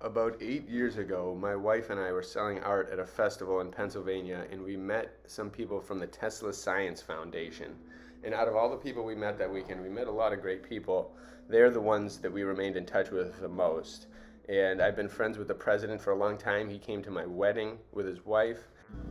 About 8 years ago, my wife and I were selling art at a festival in Pennsylvania, and we met some people from the Tesla Science Foundation. And out of all the people we met that weekend, we met a lot of great people. They're the ones that we remained in touch with the most. And I've been friends with the president for a long time. He came to my wedding with his wife.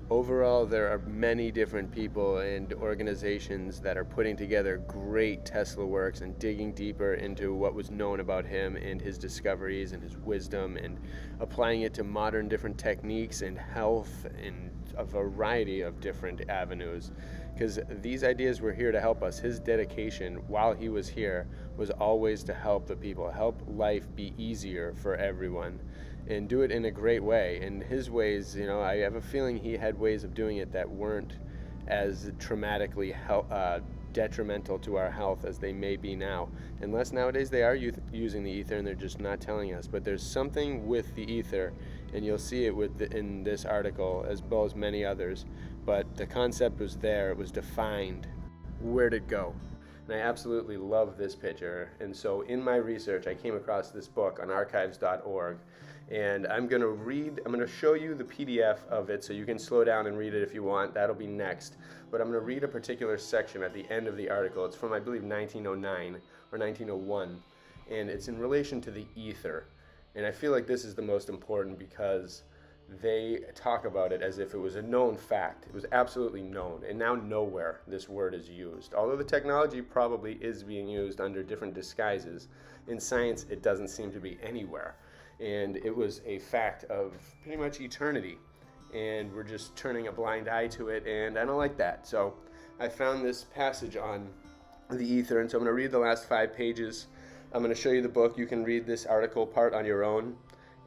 Overall, there are many different people and organizations that are putting together great Tesla works and digging deeper into what was known about him and his discoveries and his wisdom and applying it to modern different techniques and health and a variety of different avenues. Because these ideas were here to help us. His dedication while he was here was always to help the people, help life be easier for everyone, and do it in a great way. And his ways, I have a feeling he had ways of doing it that weren't as traumatically detrimental to our health as they may be now. Unless nowadays they are using the ether and they're just not telling us. But there's something with the ether, and you'll see it in this article as well as many others. But the concept was there, it was defined. Where'd it go? And I absolutely love this picture. And so in my research, I came across this book on archives.org. And I'm going to show you the PDF of it so you can slow down and read it if you want. That'll be next. But I'm going to read a particular section at the end of the article. It's from, I believe, 1909 or 1901. And it's in relation to the ether. And I feel like this is the most important because they talk about it as if it was a known fact. It was absolutely known, and now nowhere this word is used. Although the technology probably is being used under different disguises, in science it doesn't seem to be anywhere. And it was a fact of pretty much eternity, and we're just turning a blind eye to it, and I don't like that. So I found this passage on the ether, and so I'm going to read the last 5 pages. I'm going to show you the book. You can read this article part on your own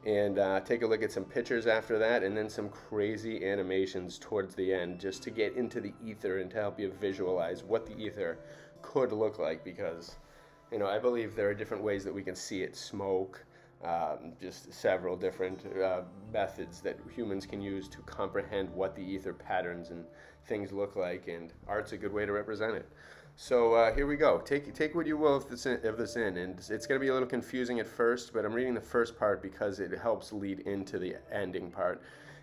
and take a look at some pictures after that, and then some crazy animations towards the end just to get into the ether and to help you visualize what the ether could look like, because I believe there are different ways that we can see it. Smoke, just several different methods that humans can use to comprehend what the ether patterns and things look like, and art's a good way to represent it. So here we go. Take what you will of this in, and it's going to be a little confusing at first, but I'm reading the first part because it helps lead into the ending part,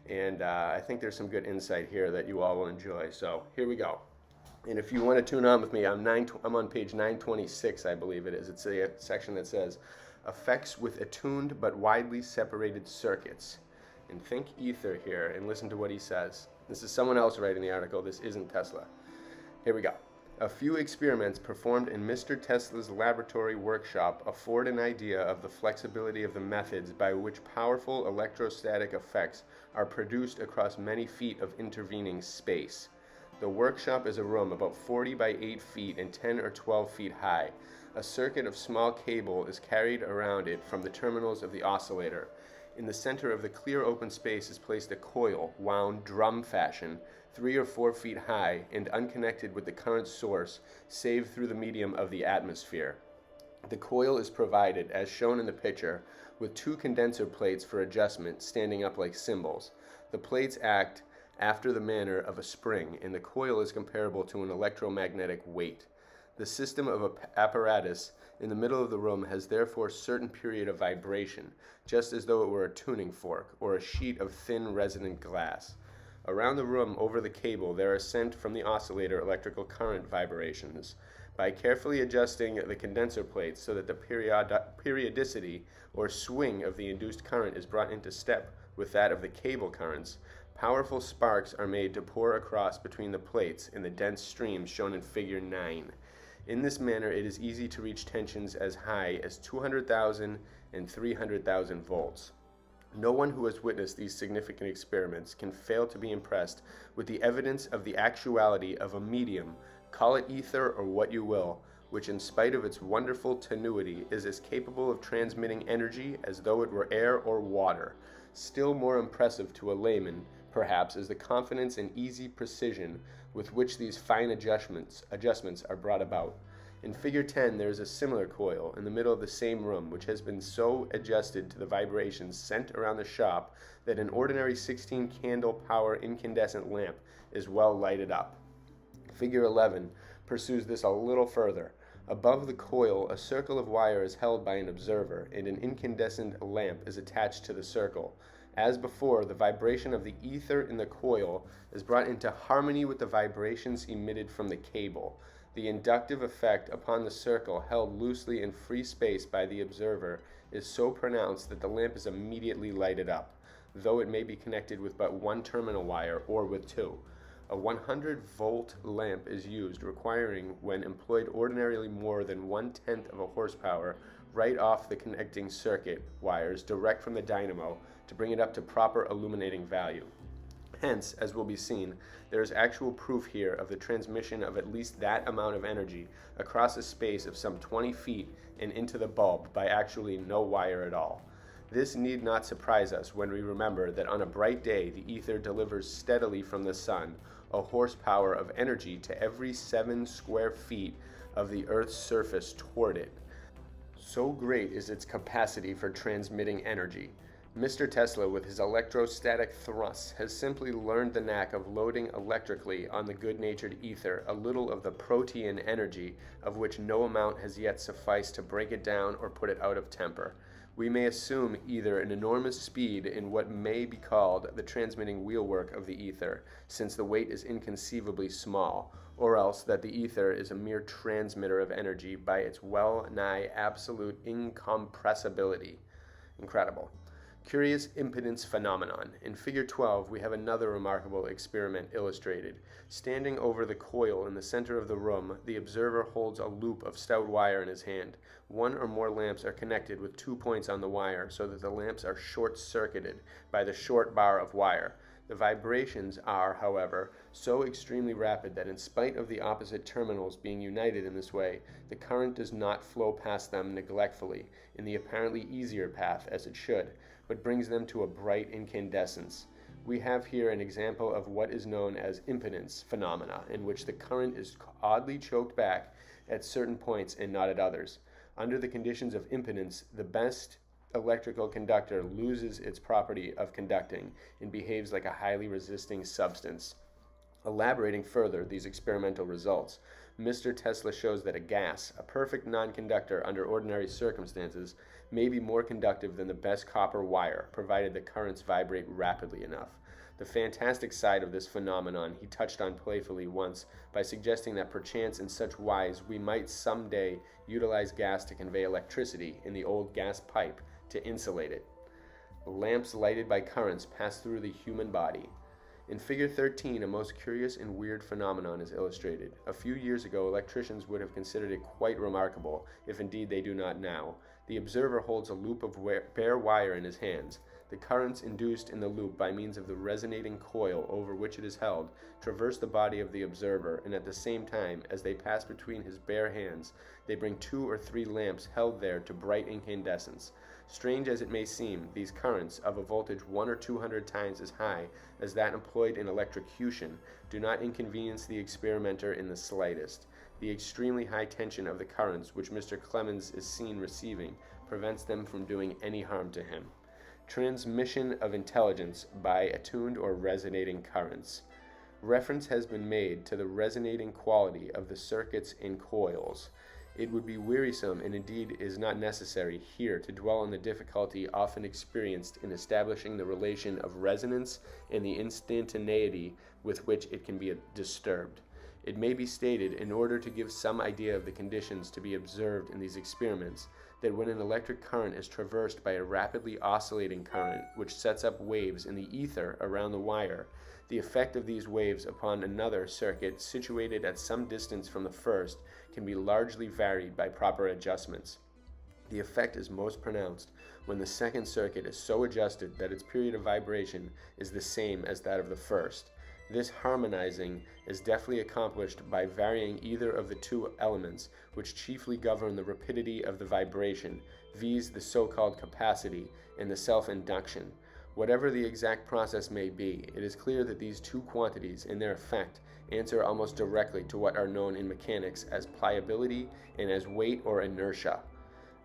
and I think there's some good insight here that you all will enjoy. So here we go. And if you want to tune on with me, I'm on page 926, I believe it is. It's a section that says, Effects with attuned but widely separated circuits. And think ether here, and listen to what he says. This is someone else writing the article. This isn't Tesla. Here we go. A few experiments performed in Mr. Tesla's laboratory workshop afford an idea of the flexibility of the methods by which powerful electrostatic effects are produced across many feet of intervening space. The workshop is a room about 40 by 8 feet and 10 or 12 feet high. A circuit of small cable is carried around it from the terminals of the oscillator. In the center of the clear open space is placed a coil, wound drum fashion, 3 or 4 feet high and unconnected with the current source, save through the medium of the atmosphere. The coil is provided, as shown in the picture, with 2 condenser plates for adjustment standing up like cymbals. The plates act after the manner of a spring, and the coil is comparable to an electromagnetic weight. The system of apparatus in the middle of the room has therefore a certain period of vibration, just as though it were a tuning fork or a sheet of thin resonant glass. Around the room over the cable there are sent from the oscillator electrical current vibrations. By carefully adjusting the condenser plates so that the periodicity or swing of the induced current is brought into step with that of the cable currents, powerful sparks are made to pour across between the plates in the dense streams shown in figure 9. In this manner, it is easy to reach tensions as high as 200,000 and 300,000 volts. No one who has witnessed these significant experiments can fail to be impressed with the evidence of the actuality of a medium, call it ether or what you will, which in spite of its wonderful tenuity is as capable of transmitting energy as though it were air or water. Still more impressive to a layman, perhaps, is the confidence and easy precision with which these fine adjustments are brought about. In figure 10 there is a similar coil in the middle of the same room, which has been so adjusted to the vibrations sent around the shop that an ordinary 16 candle power incandescent lamp is well lighted up. Figure 11 pursues this a little further. Above the coil, a circle of wire is held by an observer, and an incandescent lamp is attached to the circle. As before, the vibration of the ether in the coil is brought into harmony with the vibrations emitted from the cable. The inductive effect upon the circle held loosely in free space by the observer is so pronounced that the lamp is immediately lighted up, though it may be connected with but one terminal wire or with two. A 100-volt lamp is used, requiring, when employed, ordinarily more than 1/10 of a horsepower right off the connecting circuit wires direct from the dynamo to bring it up to proper illuminating value. Hence, as will be seen, there is actual proof here of the transmission of at least that amount of energy across a space of some 20 feet and into the bulb by actually no wire at all. This need not surprise us when we remember that on a bright day the ether delivers steadily from the sun a horsepower of energy to every 7 square feet of the Earth's surface toward it. So great is its capacity for transmitting energy. Mr. Tesla, with his electrostatic thrusts, has simply learned the knack of loading electrically on the good-natured ether a little of the protean energy of which no amount has yet sufficed to break it down or put it out of temper. We may assume either an enormous speed in what may be called the transmitting wheelwork of the ether, since the weight is inconceivably small, or else that the ether is a mere transmitter of energy by its well-nigh absolute incompressibility. Incredible. Curious impedance phenomenon. In Figure 12, we have another remarkable experiment illustrated. Standing over the coil in the center of the room, the observer holds a loop of stout wire in his hand. One or more lamps are connected with 2 points on the wire so that the lamps are short-circuited by the short bar of wire. The vibrations are, however, so extremely rapid that in spite of the opposite terminals being united in this way, the current does not flow past them neglectfully in the apparently easier path as it should, but brings them to a bright incandescence. We have here an example of what is known as impedance phenomena, in which the current is oddly choked back at certain points and not at others. Under the conditions of impedance, the best electrical conductor loses its property of conducting and behaves like a highly resisting substance. Elaborating further these experimental results, Mr. Tesla shows that a gas, a perfect non-conductor under ordinary circumstances, may be more conductive than the best copper wire, provided the currents vibrate rapidly enough. The fantastic side of this phenomenon he touched on playfully once by suggesting that perchance in such wise we might some day utilize gas to convey electricity in the old gas pipe to insulate it. Lamps lighted by currents pass through the human body. In Figure 13, a most curious and weird phenomenon is illustrated. A few years ago, electricians would have considered it quite remarkable, if indeed they do not now. The observer holds a loop of bare wire in his hands. The currents induced in the loop by means of the resonating coil over which it is held traverse the body of the observer, and at the same time, as they pass between his bare hands, they bring 2 or 3 lamps held there to bright incandescence. Strange as it may seem, these currents, of a voltage 100 or 200 times as high as that employed in electrocution, do not inconvenience the experimenter in the slightest. The extremely high tension of the currents which Mr. Clemens is seen receiving prevents them from doing any harm to him. Transmission of intelligence by attuned or resonating currents. Reference has been made to the resonating quality of the circuits in coils. It would be wearisome, and indeed is not necessary, here to dwell on the difficulty often experienced in establishing the relation of resonance and the instantaneity with which it can be disturbed. It may be stated, in order to give some idea of the conditions to be observed in these experiments, that when an electric current is traversed by a rapidly oscillating current which sets up waves in the ether around the wire, the effect of these waves upon another circuit situated at some distance from the first can be largely varied by proper adjustments. The effect is most pronounced when the second circuit is so adjusted that its period of vibration is the same as that of the first. This harmonizing is deftly accomplished by varying either of the two elements which chiefly govern the rapidity of the vibration, viz. The so-called capacity and the self-induction. Whatever the exact process may be, it is clear that these two quantities in their effect answer almost directly to what are known in mechanics as pliability and as weight or inertia.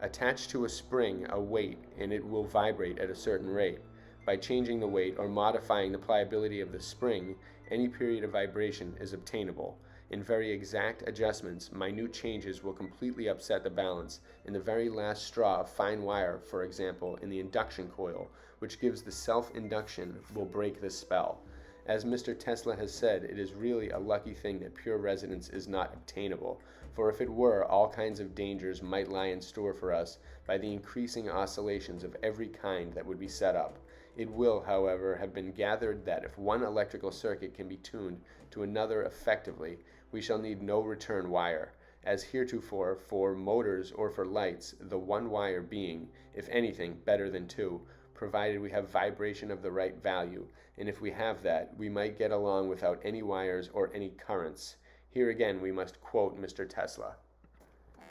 Attach to a spring a weight and it will vibrate at a certain rate. By changing the weight or modifying the pliability of the spring, any period of vibration is obtainable. In very exact adjustments, minute changes will completely upset the balance, and the very last straw of fine wire, for example, in the induction coil, which gives the self-induction, will break the spell. As Mr. Tesla has said, it is really a lucky thing that pure resonance is not obtainable, for if it were, all kinds of dangers might lie in store for us by the increasing oscillations of every kind that would be set up. It will, however, have been gathered that if one electrical circuit can be tuned to another effectively, we shall need no return wire, as heretofore for motors or for lights, the one wire being, if anything, better than two, provided we have vibration of the right value, and if we have that, we might get along without any wires or any currents. Here again we must quote Mr. Tesla.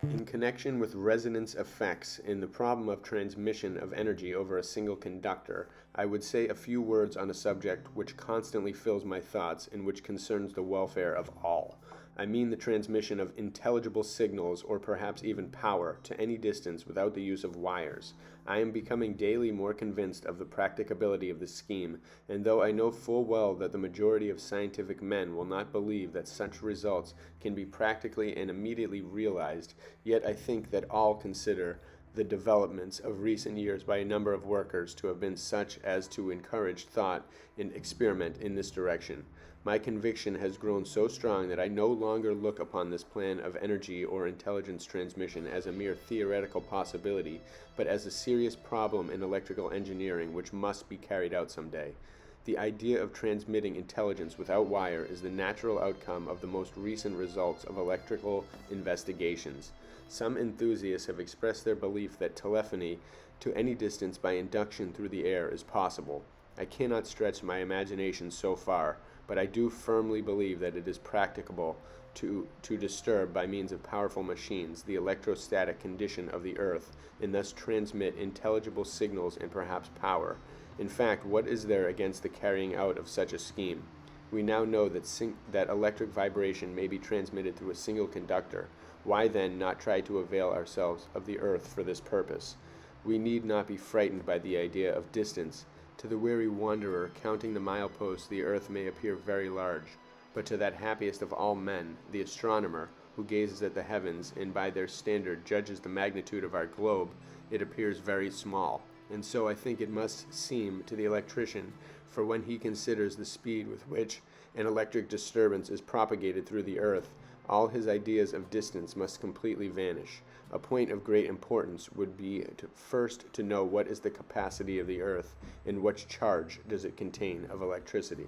In connection with resonance effects in the problem of transmission of energy over a single conductor, I would say a few words on a subject which constantly fills my thoughts and which concerns the welfare of all. I mean the transmission of intelligible signals or perhaps even power to any distance without the use of wires. I am becoming daily more convinced of the practicability of the scheme, and though I know full well that the majority of scientific men will not believe that such results can be practically and immediately realized, yet I think that all consider the developments of recent years by a number of workers to have been such as to encourage thought and experiment in this direction. My conviction has grown so strong that I no longer look upon this plan of energy or intelligence transmission as a mere theoretical possibility, but as a serious problem in electrical engineering which must be carried out someday. The idea of transmitting intelligence without wire is the natural outcome of the most recent results of electrical investigations. Some enthusiasts have expressed their belief that telephony to any distance by induction through the air is possible. I cannot stretch my imagination so far, but I do firmly believe that it is practicable to disturb by means of powerful machines the electrostatic condition of the earth and thus transmit intelligible signals and perhaps power. In fact, what is there against the carrying out of such a scheme? We now know that electric vibration may be transmitted through a single conductor. Why then not try to avail ourselves of the earth for this purpose? We need not be frightened by the idea of distance. To the weary wanderer counting the mileposts the earth may appear very large, but to that happiest of all men, the astronomer, who gazes at the heavens and by their standard judges the magnitude of our globe, it appears very small. And so I think it must seem to the electrician, for when he considers the speed with which an electric disturbance is propagated through the earth, all his ideas of distance must completely vanish. A point of great importance would be first to know what is the capacity of the earth and what charge does it contain of electricity.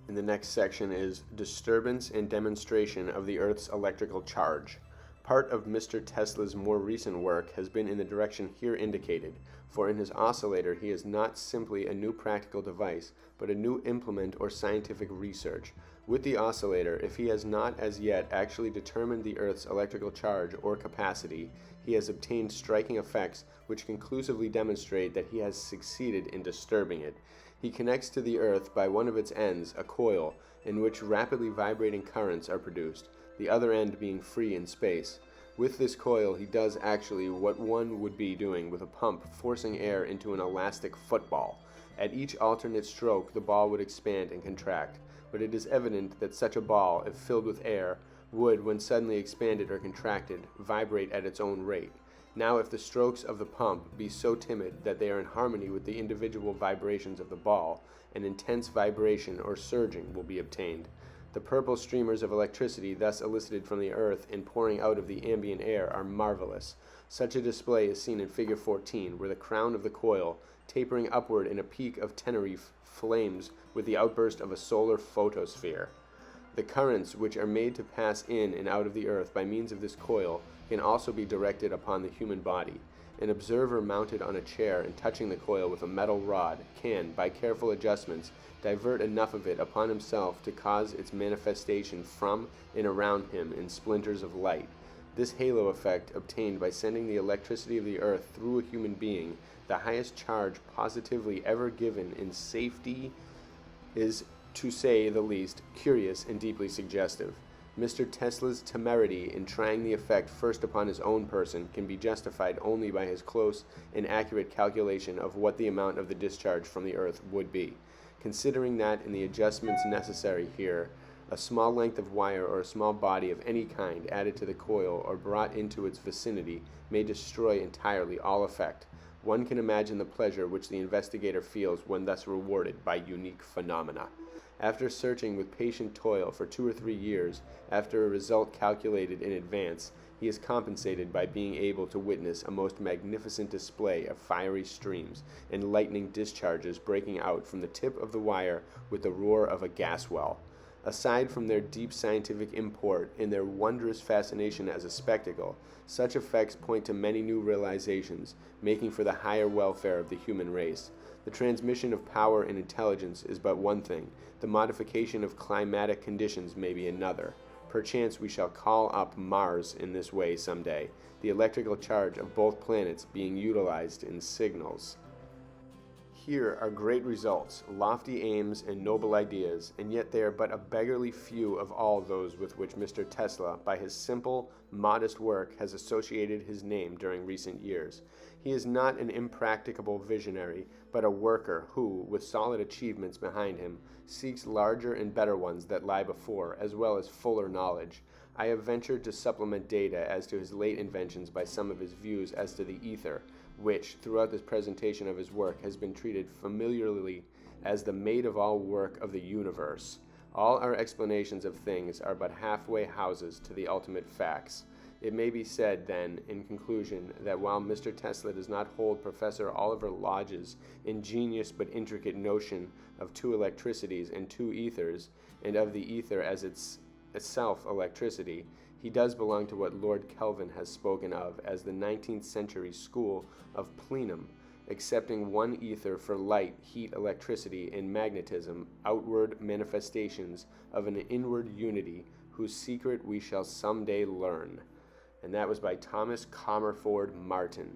In the next section is disturbance and demonstration of the earth's electrical charge. Part of Mr. Tesla's more recent work has been in the direction here indicated, for in his oscillator he is not simply a new practical device, but a new implement or scientific research. With the oscillator, if he has not as yet actually determined the Earth's electrical charge or capacity, he has obtained striking effects which conclusively demonstrate that he has succeeded in disturbing it. He connects to the Earth by one of its ends a coil in which rapidly vibrating currents are produced, the other end being free in space. With this coil he does actually what one would be doing with a pump forcing air into an elastic football. At each alternate stroke the ball would expand and contract, but it is evident that such a ball, if filled with air, would, when suddenly expanded or contracted, vibrate at its own rate. Now if the strokes of the pump be so timid that they are in harmony with the individual vibrations of the ball, an intense vibration or surging will be obtained. The purple streamers of electricity thus elicited from the earth and pouring out of the ambient air are marvelous. Such a display is seen in Figure 14, where the crown of the coil, tapering upward in a peak of Tenerife, flames with the outburst of a solar photosphere. The currents which are made to pass in and out of the earth by means of this coil can also be directed upon the human body. An observer mounted on a chair and touching the coil with a metal rod can, by careful adjustments, divert enough of it upon himself to cause its manifestation from and around him in splinters of light. This halo effect, obtained by sending the electricity of the earth through a human being, the highest charge positively ever given in safety, is, to say the least, curious and deeply suggestive. Mr. Tesla's temerity in trying the effect first upon his own person can be justified only by his close and accurate calculation of what the amount of the discharge from the earth would be. Considering that in the adjustments necessary here A small length of wire or a small body of any kind added to the coil or brought into its vicinity may destroy entirely all effect. One can imagine the pleasure which the investigator feels when thus rewarded by unique phenomena. After searching with patient toil for 2 or 3 years, after a result calculated in advance, he is compensated by being able to witness a most magnificent display of fiery streams and lightning discharges breaking out from the tip of the wire with the roar of a gas well. Aside from their deep scientific import and their wondrous fascination as a spectacle, such effects point to many new realizations, making for the higher welfare of the human race. The transmission of power and intelligence is but one thing. The modification of climatic conditions may be another. Perchance we shall call up Mars in this way some day, the electrical charge of both planets being utilized in signals. Here are great results, lofty aims, and noble ideas, and yet they are but a beggarly few of all those with which Mr. Tesla, by his simple, modest work, has associated his name during recent years. He is not an impracticable visionary, but a worker who, with solid achievements behind him, seeks larger and better ones that lie before, as well as fuller knowledge. I have ventured to supplement data as to his late inventions by some of his views as to the ether, which, throughout this presentation of his work, has been treated familiarly as the maid of all work of the universe. All our explanations of things are but halfway houses to the ultimate facts. It may be said, then, in conclusion, that while Mr. Tesla does not hold Professor Oliver Lodge's ingenious but intricate notion of 2 electricities and 2 ethers, and of the ether as itself electricity, he does belong to what Lord Kelvin has spoken of as the 19th century school of plenum, accepting one ether for light, heat, electricity, and magnetism, outward manifestations of an inward unity whose secret we shall some day learn. And that was by Thomas Comerford Martin.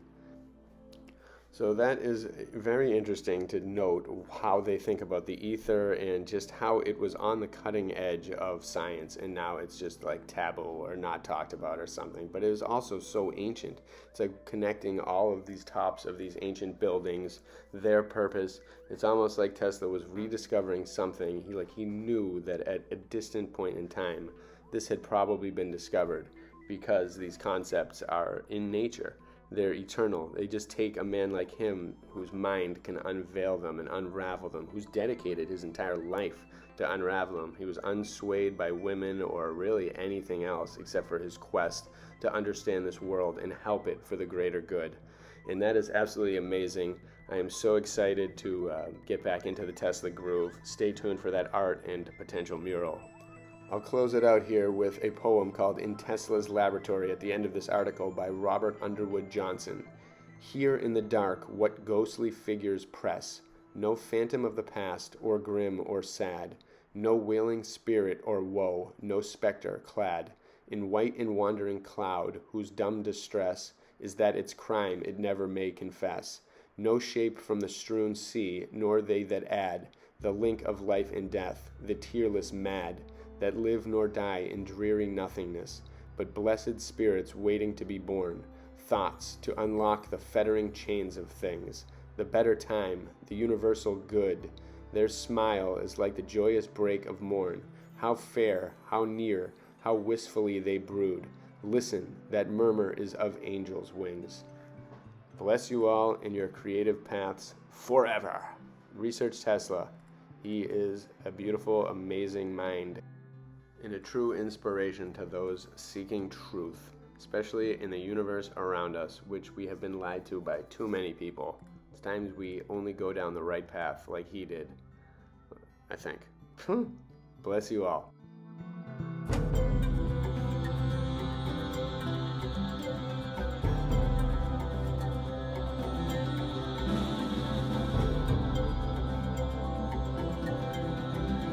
So that is very interesting to note how they think about the ether and just how it was on the cutting edge of science, and now it's just like taboo or not talked about or something. But it was also so ancient. It's like connecting all of these tops of these ancient buildings, their purpose. It's almost like Tesla was rediscovering something. He knew that at a distant point in time, this had probably been discovered, because these concepts are in nature. They're eternal. They just take a man like him, whose mind can unveil them and unravel them, who's dedicated his entire life to unravel them. He was unswayed by women or really anything else except for his quest to understand this world and help it for the greater good. And that is absolutely amazing. I am so excited to get back into the Tesla groove. Stay tuned for that art and potential mural. I'll close it out here with a poem called In Tesla's Laboratory at the end of this article by Robert Underwood Johnson. Here in the dark what ghostly figures press, no phantom of the past, or grim or sad, no wailing spirit or woe, no spectre clad in white and wandering cloud, whose dumb distress is that its crime it never may confess. No shape from the strewn sea, nor they that add the link of life and death, the tearless mad, that live nor die in dreary nothingness, but blessed spirits waiting to be born, thoughts to unlock the fettering chains of things, the better time, the universal good. Their smile is like the joyous break of morn. How fair, how near, how wistfully they brood. Listen, that murmur is of angels' wings. Bless you all in your creative paths forever. Research Tesla. He is a beautiful, amazing mind, and a true inspiration to those seeking truth, especially in the universe around us, which we have been lied to by too many people. It's times we only go down the right path like he did, I think. Bless you all.